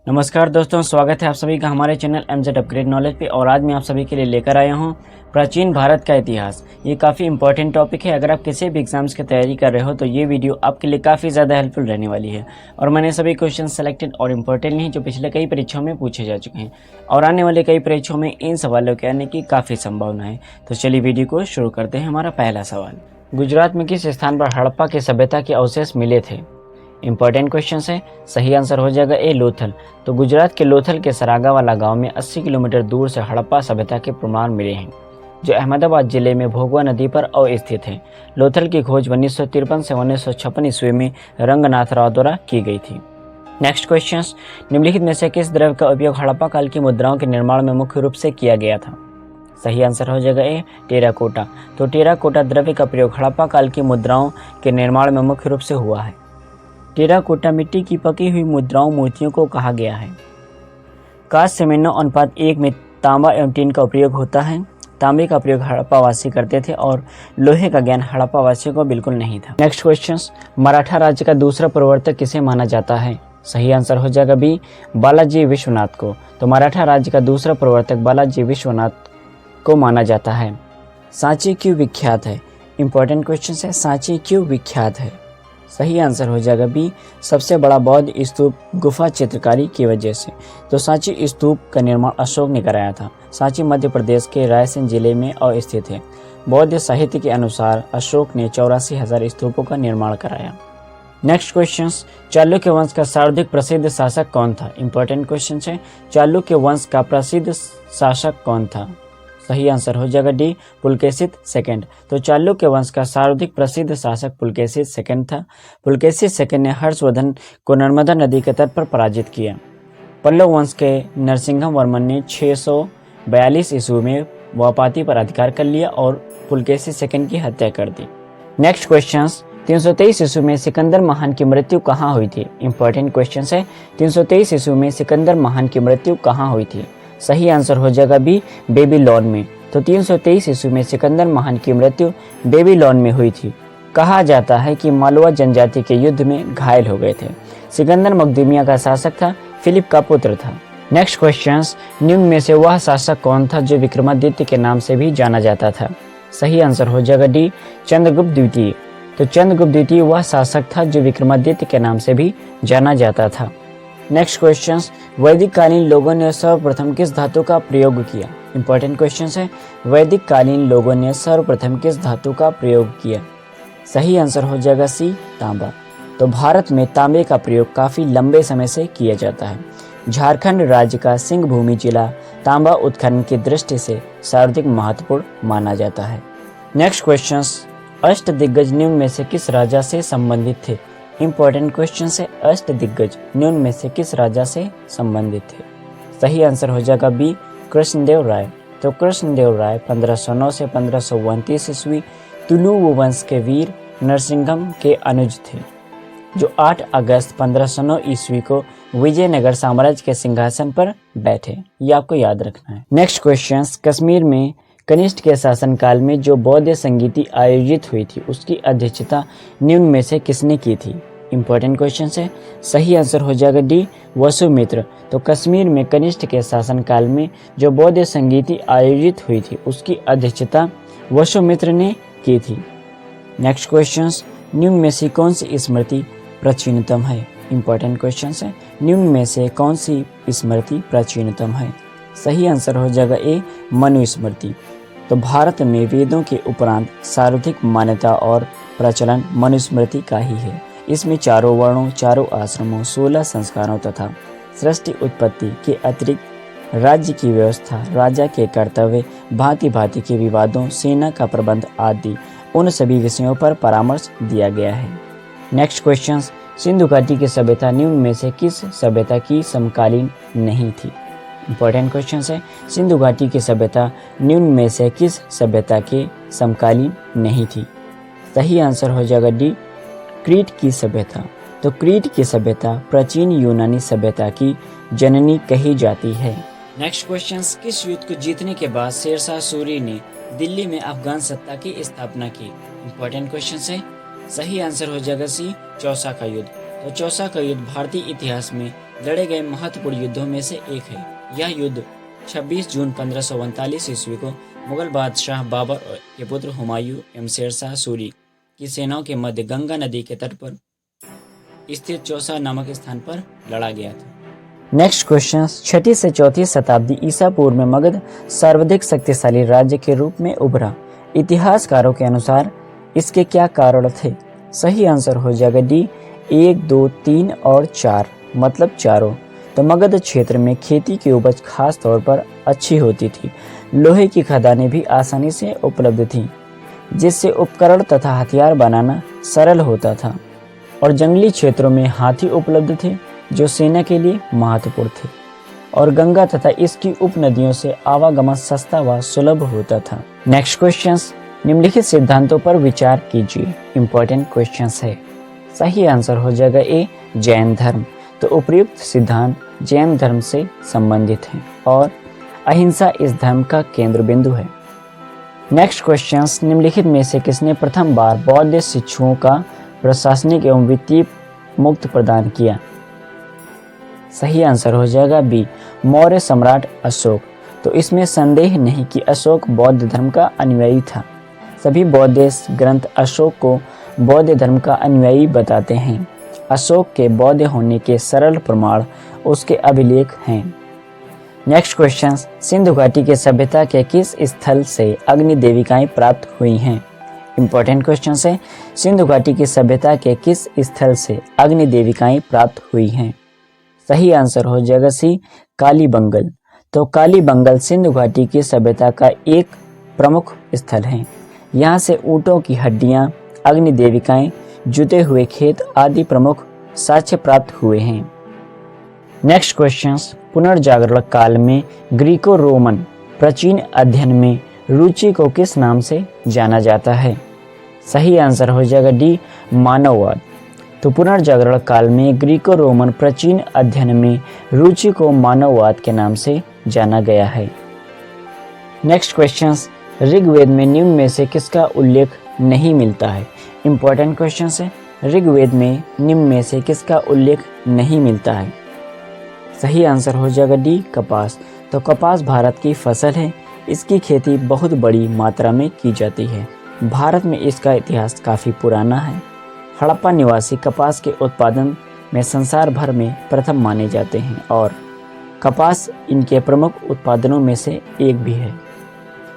नमस्कार दोस्तों, स्वागत है आप सभी का हमारे चैनल एमजेड अपग्रेड नॉलेज पे। और आज मैं आप सभी के लिए लेकर आया हूँ प्राचीन भारत का इतिहास। ये काफ़ी इंपॉर्टेंट टॉपिक है। अगर आप किसी भी एग्जाम्स की तैयारी कर रहे हो तो ये वीडियो आपके लिए काफ़ी ज़्यादा हेल्पफुल रहने वाली है। और मैंने सभी क्वेश्चन सेलेक्टेड और इम्पोर्टेंट हैं जो पिछले कई परीक्षाओं में पूछे जा चुके हैं और आने वाले कई परीक्षाओं में इन सवालों के आने की काफ़ी संभावना है। तो चलिए वीडियो को शुरू करते हैं। हमारा पहला सवाल, गुजरात में किस स्थान पर हड़प्पा की सभ्यता के अवशेष मिले थे? इंपॉर्टेंट क्वेश्चन है। सही आंसर हो जाएगा ए, लोथल। तो गुजरात के लोथल के सरागा वाला गांव में 80 किलोमीटर दूर से हड़प्पा सभ्यता के प्रमाण मिले हैं जो अहमदाबाद जिले में भोगवा नदी पर अवस्थित है। लोथल की खोज 1953 से 1956 ईस्वी में रंगनाथ राव द्वारा की गई थी। नेक्स्ट क्वेश्चन, निम्नलिखित में से किस द्रव्य का उपयोग हड़प्पा काल की मुद्राओं के निर्माण में मुख्य रूप से किया गया था? सही आंसर हो जाएगा ए, टेराकोटा। तो टेराकोटा द्रव्य का प्रयोग हड़प्पा काल की मुद्राओं के निर्माण में मुख्य रूप से हुआ है। टेराकोटा मिट्टी की पकी हुई मुद्राओं मूर्तियों को कहा गया है। कांस्य से 9:1 में तांबा एवं टीन का प्रयोग होता है। तांबे का प्रयोग हड़प्पावासी करते थे और लोहे का ज्ञान हड़प्पावासियों को बिल्कुल नहीं था। नेक्स्ट क्वेश्चन, मराठा राज्य का दूसरा प्रवर्तक किसे माना जाता है? सही आंसर हो जाएगा बी, बालाजी विश्वनाथ को। तो मराठा राज्य का दूसरा प्रवर्तक बालाजी विश्वनाथ को माना जाता है। सांची क्यों विख्यात है? इंपॉर्टेंट क्वेश्चन है, सांची क्यों विख्यात है? सही आंसर हो जाएगा बी, सबसे बड़ा बौद्ध स्तूप गुफा चित्रकारी की वजह से। तो सांची स्तूप का निर्माण अशोक ने कराया था। सांची मध्य प्रदेश के रायसेन जिले में अवस्थित है। बौद्ध साहित्य के अनुसार अशोक ने 84,000 स्तूपों का निर्माण कराया। नेक्स्ट क्वेश्चन, चालुक्य वंश का सर्वाधिक प्रसिद्ध शासक कौन था? इंपॉर्टेंट क्वेश्चन है। चालुक्य वंश का प्रसिद्ध शासक कौन था? सही आंसर हो जाएगा डी, पुलकेशित सेकंड। तो चालुक्य वंश का सर्वाधिक प्रसिद्ध शासक पुलकेशित सेकंड था। पुलकेशित सेकंड ने हर्षवर्धन को नर्मदा नदी के तट पर पराजित किया। पल्लव वंश के नरसिंहम वर्मन ने 642 ईस्वी में वापाती पर अधिकार कर लिया और पुलकेशित सेकंड की हत्या कर दी। नेक्स्ट क्वेश्चन, 323 ईस्वी में सिकंदर महान की मृत्यु कहाँ हुई थी? इंपॉर्टेंट क्वेश्चन है। 323 ईस्वी में सिकंदर महान की मृत्यु कहाँ हुई थी? सही आंसर हो जाएगा बी, बेबीलोन में। तो 323 ईस्वी में सिकंदर महान की मृत्यु बेबीलोन में हुई थी। कहा जाता है कि मालवा जनजाति के युद्ध में घायल हो गए थे। सिकंदर मकदूमिया का शासक था, फिलिप का पुत्र था। नेक्स्ट क्वेश्चन, निम्न में से वह शासक कौन था जो विक्रमादित्य के नाम से भी जाना जाता था? सही आंसर हो जाएगा डी, चंद्रगुप्त द्वितीय। तो चंद्रगुप्त द्वितीय वह शासक था जो विक्रमादित्य के नाम से भी जाना जाता था। नेक्स्ट क्वेश्चन, वैदिक कालीन लोगों ने सर्वप्रथम किस धातु का प्रयोग किया? इंपॉर्टेंट क्वेश्चन है। वैदिक कालीन लोगों ने सर्वप्रथम किस धातु का प्रयोग किया? सही आंसर हो जाएगा सी, तांबा। तो भारत में तांबे का प्रयोग काफी लंबे समय से किया जाता है। झारखंड राज्य का सिंहभूमि जिला तांबा उत्खनन की दृष्टि से सर्वाधिक महत्वपूर्ण माना जाता है। नेक्स्ट क्वेश्चन, अष्टदिग्गज निम्न में से किस राजा से संबंधित थे? इंपॉर्टेंट क्वेश्चन है। अष्टदिग्गज निम्न में से किस राजा से संबंधित थे? सही आंसर हो जाएगा बी, कृष्णदेव राय। तो कृष्णदेव राय 1509 से 1529 ईस्वी तुलु वंश के वीर नरसिंहम के अनुज थे जो 8 अगस्त 1509 ईस्वी को विजयनगर साम्राज्य के सिंहासन पर बैठे। ये आपको याद रखना है। नेक्स्ट क्वेश्चन, कश्मीर में कनिष्ठ के शासनकाल में जो बौद्ध संगीति आयोजित हुई थी उसकी अध्यक्षता निम्न में से किसने की थी? इंपॉर्टेंट क्वेश्चन है। सही आंसर हो जाएगा डी, वसुमित्र। तो कश्मीर में कनिष्ठ के शासनकाल में जो बौद्ध संगीति आयोजित हुई थी उसकी अध्यक्षता वसुमित्र ने की थी। नेक्स्ट क्वेश्चन, निम्न में से कौन सी स्मृति प्राचीनतम है? इंपॉर्टेंट क्वेश्चन है। निम्न में से कौन सी स्मृति प्राचीनतम है? सही आंसर हो जाएगा ए, मनुस्मृति। तो भारत में वेदों के उपरांत सर्वाधिक मान्यता और प्रचलन मनुस्मृति का ही है। इसमें चारों वर्णों, चारों आश्रमों, 16 संस्कारों तथा सृष्टि उत्पत्ति के अतिरिक्त राज्य की व्यवस्था, राजा के कर्तव्य, भांति भांति के विवादों, सेना का प्रबंध आदि उन सभी विषयों पर परामर्श दिया गया है। नेक्स्ट क्वेश्चन, सिंधु घाटी की सभ्यता निम्न में से किस सभ्यता की समकालीन नहीं थी? इंपॉर्टेंट क्वेश्चन है। सिंधु घाटी की सभ्यता निम्न में से किस सभ्यता के समकालीन नहीं थी? सही आंसर हो जाएगा डी, क्रीट की सभ्यता। तो क्रीट की सभ्यता प्राचीन यूनानी सभ्यता की जननी कही जाती है। नेक्स्ट क्वेश्चन, किस युद्ध को जीतने के बाद शेरशाह सूरी ने दिल्ली में अफगान सत्ता की स्थापना की? इंपॉर्टेंट क्वेश्चन है। सही आंसर हो जाएगा सी, चौसा का युद्ध। तो चौसा का युद्ध भारतीय इतिहास में लड़े गए महत्वपूर्ण युद्धों में से एक है। यह युद्ध 26 जून 1539 ईस्वी को मुगल बादशाह बाबर के पुत्र हुमायूं एवं शेरशाह सूरी की सेनाओं के मध्य गंगा नदी के तट पर स्थित चौसा नामक स्थान पर लड़ा गया था। नेक्स्ट क्वेश्चन, 6ठी से 4ठी शताब्दी ईसा पूर्व में मगध सर्वाधिक शक्तिशाली राज्य के रूप में उभरा। इतिहासकारों के अनुसार इसके क्या कारण थे? सही आंसर हो जाएगा डी 1, 2, 3 और 4, मतलब चारों। तो मगध क्षेत्र में खेती की उपज खास तौर पर अच्छी होती थी। लोहे की खदानें भी आसानी से उपलब्ध थीं, जिससे उपकरण तथा हथियार बनाना सरल होता था। और जंगली क्षेत्रों में हाथी उपलब्ध थे, जो सेना के लिए महत्वपूर्ण थे। और गंगा तथा इसकी उपनदियों से आवागमन सस्ता व सुलभ होता था। नेक्स्ट क्वेश्चन, निम्नलिखित सिद्धांतों पर विचार कीजिए। इंपॉर्टेंट क्वेश्चन है। सही आंसर हो जाएगा ए जैन धर्म। तो उपयुक्त सिद्धांत जैन धर्म से संबंधित हैं और अहिंसा इस धर्म का केंद्र बिंदु है। नेक्स्ट क्वेश्चन, निम्नलिखित में से किसने प्रथम बार बौद्ध शिक्षुओं का प्रशासनिक एवं वित्तीय मुक्त प्रदान किया? सही आंसर हो जाएगा बी मौर्य सम्राट अशोक। तो इसमें संदेह नहीं कि अशोक बौद्ध धर्म का अनुयायी था। सभी बौद्ध ग्रंथ अशोक को बौद्ध धर्म का अनुयायी बताते हैं। अशोक के बौद्ध होने के सरल प्रमाण उसके अभिलेख हैं। नेक्स्ट क्वेश्चन, सिंधु घाटी के सभ्यता के किस स्थल से अग्नि देविकाएं प्राप्त हुई हैं? इंपॉर्टेंट क्वेश्चन है। सिंधु घाटी की सभ्यता के किस स्थल से अग्नि देविकाएं प्राप्त हुई हैं? सही आंसर हो जाएगा सी कालीबंगल। तो कालीबंगल सिंधु घाटी की सभ्यता का एक प्रमुख स्थल है। यहाँ से ऊँटों की हड्डियाँ, अग्नि देविकाएं, जुते हुए खेत आदि प्रमुख साक्ष्य प्राप्त हुए हैं। नेक्स्ट क्वेश्चन, पुनर्जागरण काल में ग्रीको रोमन प्राचीन अध्ययन में रुचि को किस नाम से जाना जाता है? सही आंसर हो जाएगा डी मानववाद। तो पुनर्जागरण काल में ग्रीको रोमन प्राचीन अध्ययन में रुचि को मानववाद के नाम से जाना गया है। नेक्स्ट क्वेश्चन, ऋग्वेद में निम्न में से किसका उल्लेख नहीं मिलता है? इंपॉर्टेंट क्वेश्चन है। ऋग्वेद में निम्न में से किसका उल्लेख नहीं मिलता है? सही आंसर हो जाएगा डी कपास। तो कपास भारत की फसल है। इसकी खेती बहुत बड़ी मात्रा में की जाती है। भारत में इसका इतिहास काफ़ी पुराना है। हड़प्पा निवासी कपास के उत्पादन में संसार भर में प्रथम माने जाते हैं और कपास इनके प्रमुख उत्पादनों में से एक भी है।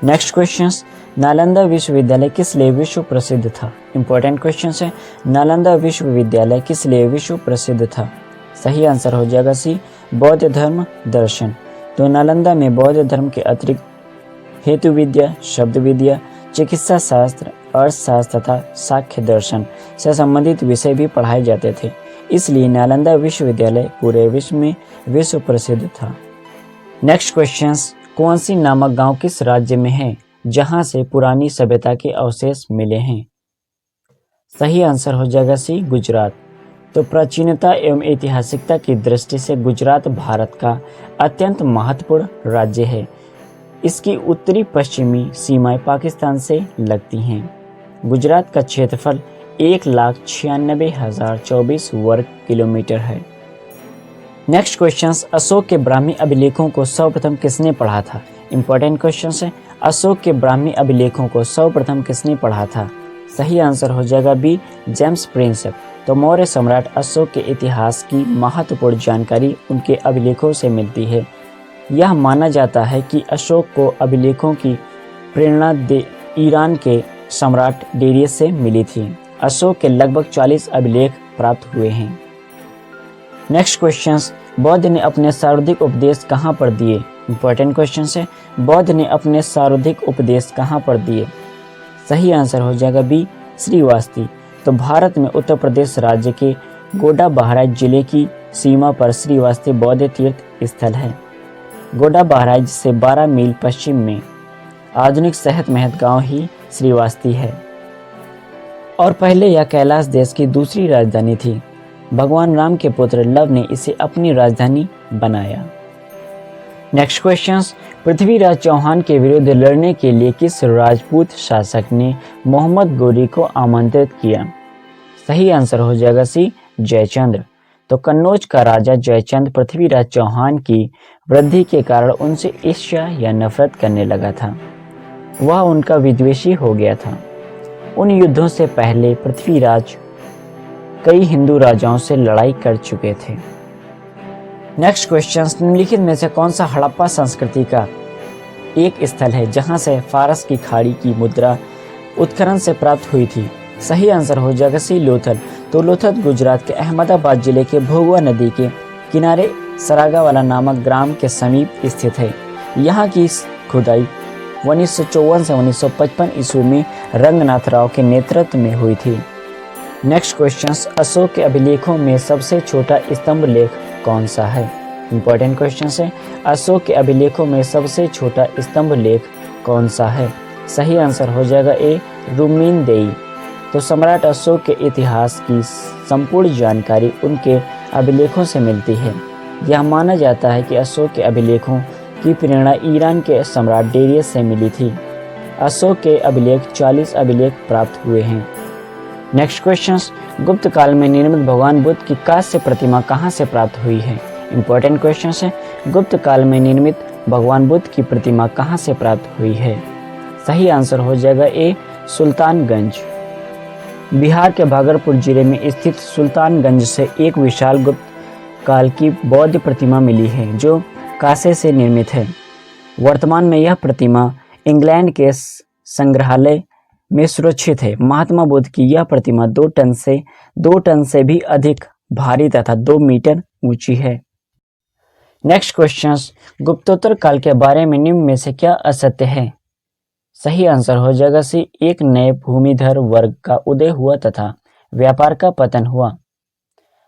नेक्स्ट क्वेश्चन, नालंदा विश्वविद्यालय किस लिए विश्व प्रसिद्ध था? इंपॉर्टेंट क्वेश्चन है। नालंदा विश्वविद्यालय किस लिए विश्व प्रसिद्ध था? सही आंसर हो जाएगा सी बौद्ध धर्म दर्शन। तो नालंदा में बौद्ध धर्म के अतिरिक्त हेतु विद्या, शब्द विद्या, चिकित्सा शास्त्र, अर्थशास्त्र तथा सांख्य दर्शन से संबंधित विषय भी पढ़ाए जाते थे। इसलिए नालंदा विश्वविद्यालय पूरे विश्व में विश्व प्रसिद्ध था। नेक्स्ट क्वेश्चन, कौनसी नामक गांव किस राज्य में है जहां से पुरानी सभ्यता के अवशेष मिले हैं? सही आंसर हो जाएगा सी गुजरात। तो प्राचीनता एवं ऐतिहासिकता की दृष्टि से गुजरात भारत का अत्यंत महत्वपूर्ण राज्य है। इसकी उत्तरी पश्चिमी सीमाएं पाकिस्तान से लगती हैं। गुजरात का क्षेत्रफल 1,96,024 वर्ग किलोमीटर है। नेक्स्ट क्वेश्चन, अशोक के ब्राह्मी अभिलेखों को सर्वप्रथम किसने पढ़ा था? इंपॉर्टेंट क्वेश्चन है। अशोक के ब्राह्मी अभिलेखों को सर्वप्रथम किसने पढ़ा था? सही आंसर हो जाएगा बी जेम्स प्रिंसेप। तो मौर्य सम्राट अशोक के इतिहास की महत्वपूर्ण जानकारी उनके अभिलेखों से मिलती है। यह माना जाता है कि अशोक को अभिलेखों की प्रेरणा ईरान के सम्राट डेरियस से मिली थी। अशोक के लगभग 40 अभिलेख प्राप्त हुए हैं। नेक्स्ट क्वेश्चन, बौद्ध ने अपने सर्वाधिक उपदेश कहाँ पर दिए? इंपॉर्टेंट क्वेश्चन है। बौद्ध ने अपने सर्वाधिक उपदेश कहाँ पर दिए? सही आंसर हो जाएगा बी श्रीवास्ती। तो भारत में उत्तर प्रदेश राज्य के गोड्डा बहराइच जिले की सीमा पर श्रीवास्ती बौद्ध तीर्थ स्थल है। गोड्डा बहराइच से 12 मील पश्चिम में आधुनिक सेहत महत गांव ही श्रीवास्ती है और पहले यह कैलाश देश की दूसरी राजधानी थी। भगवान राम के पुत्र लव ने इसे अपनी राजधानी बनाया। नेक्स्ट क्वेश्चन, पृथ्वीराज चौहान के विरुद्ध लड़ने के लिए किस राजपूत शासक ने मोहम्मद गोरी को आमंत्रित किया? सही आंसर हो जाएगा सी जयचंद्र। तो कन्नौज का राजा जयचंद पृथ्वीराज चौहान की वृद्धि के कारण उनसे ईर्ष्या या नफरत करने लगा था। वह उनका विद्वेषी हो गया था। उन युद्धों से पहले पृथ्वीराज कई हिंदू राजाओं से लड़ाई कर चुके थे। नेक्स्ट क्वेश्चन, निम्नलिखित में से कौन सा हड़प्पा संस्कृति का एक स्थल है जहां से फारस की खाड़ी की मुद्रा उत्खनन से प्राप्त हुई थी? सही आंसर हो जाएगा सी लोथल। तो लोथल गुजरात के अहमदाबाद जिले के भोगवा नदी के किनारे सरागावाला नामक ग्राम के समीप स्थित है। यहाँ की खुदाई 1954 से 1955 ईस्वी में रंगनाथ राव के नेतृत्व में हुई थी। नेक्स्ट क्वेश्चन, अशोक के अभिलेखों में सबसे छोटा स्तंभ लेख कौन सा है? इंपॉर्टेंट क्वेश्चन है। अशोक के अभिलेखों में सबसे छोटा स्तंभ लेख कौन सा है? सही आंसर हो जाएगा ए रुमिनदेई। तो सम्राट अशोक के इतिहास की संपूर्ण जानकारी उनके अभिलेखों से मिलती है। यह माना जाता है कि अशोक के अभिलेखों की प्रेरणा ईरान के सम्राट डेरियस से मिली थी। अशोक के अभिलेख 40 अभिलेख प्राप्त हुए हैं। नेक्स्ट क्वेश्चन, गुप्त काल में निर्मित भगवान बुद्ध की कांस्य प्रतिमा कहाँ से प्राप्त हुई है? इंपॉर्टेंट क्वेश्चन है। गुप्त काल में निर्मित भगवान बुद्ध की प्रतिमा कहाँ से प्राप्त हुई है? सही आंसर हो जाएगा ए सुल्तानगंज। बिहार के भागलपुर जिले में स्थित सुल्तानगंज से एक विशाल गुप्त काल की बौद्ध प्रतिमा मिली है जो कांसे से निर्मित है। वर्तमान में यह प्रतिमा इंग्लैंड के संग्रहालय में सुरक्षित है। महात्मा बुद्ध की यह प्रतिमा 2 टन से भी अधिक भारी तथा 2 मीटर ऊंची है। नेक्स्ट क्वेश्चन, गुप्तोत्तर काल के बारे में निम्न में से क्या असत्य है? सही आंसर हो जाएगा सी एक नए भूमिधर वर्ग का उदय हुआ तथा व्यापार का पतन हुआ।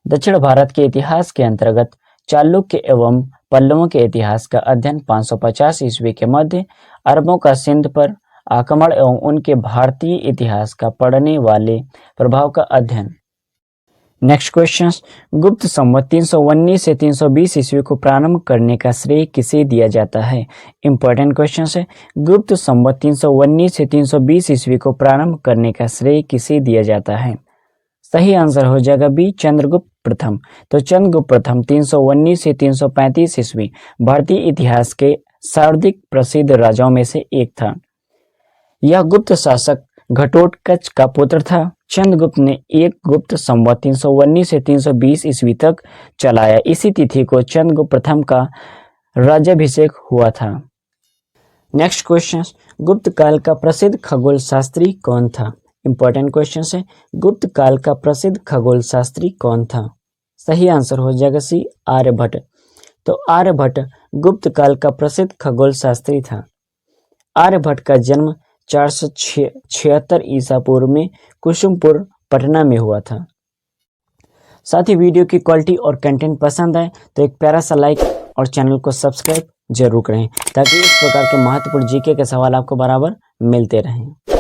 दक्षिण भारत के इतिहास के अंतर्गत चालुक्य एवं पल्लवों के इतिहास का अध्ययन 550 ईस्वी के मध्य अरबों का सिंध पर आक्रमण एवं उनके भारतीय इतिहास का पढ़ने वाले प्रभाव का अध्ययन। नेक्स्ट क्वेश्चन, गुप्त संवत 319 से 320 ईस्वी को प्रारंभ करने का श्रेय किसे दिया जाता है? इंपॉर्टेंट क्वेश्चन है। गुप्त संवत 319 से 320 ईस्वी को प्रारंभ करने का श्रेय किसे दिया जाता है? सही आंसर हो जाएगा बी चंद्रगुप्त प्रथम। तो चंद्रगुप्त प्रथम 319 से 335 ईस्वी भारतीय इतिहास के सर्वाधिक प्रसिद्ध राजाओं में से एक था। यह गुप्त शासक घटोत्कच का पुत्र था। चंद्रगुप्त ने एक गुप्त संवत 319 से 320 ईस्वी तक चलाया। इसी तिथि को चंद्रगुप्त प्रथम का राज्याभिषेक हुआ था। नेक्स्ट क्वेश्चन, गुप्त काल का प्रसिद्ध खगोल शास्त्री कौन था? इंपॉर्टेंट क्वेश्चन है। गुप्त काल का प्रसिद्ध खगोल शास्त्री कौन था? सही आंसर हो जाएगा सी आर्यभट्ट। तो आर्यभट्ट गुप्त काल का प्रसिद्ध खगोल शास्त्री था। आर्यभट्ट का जन्म 476 ईसा पूर्व में कुसुमपुर पटना में हुआ था। साथ ही वीडियो की क्वालिटी और कंटेंट पसंद आए तो एक प्यारा सा लाइक और चैनल को सब्सक्राइब जरूर करें ताकि इस प्रकार के महत्वपूर्ण जीके के सवाल आपको बराबर मिलते रहें।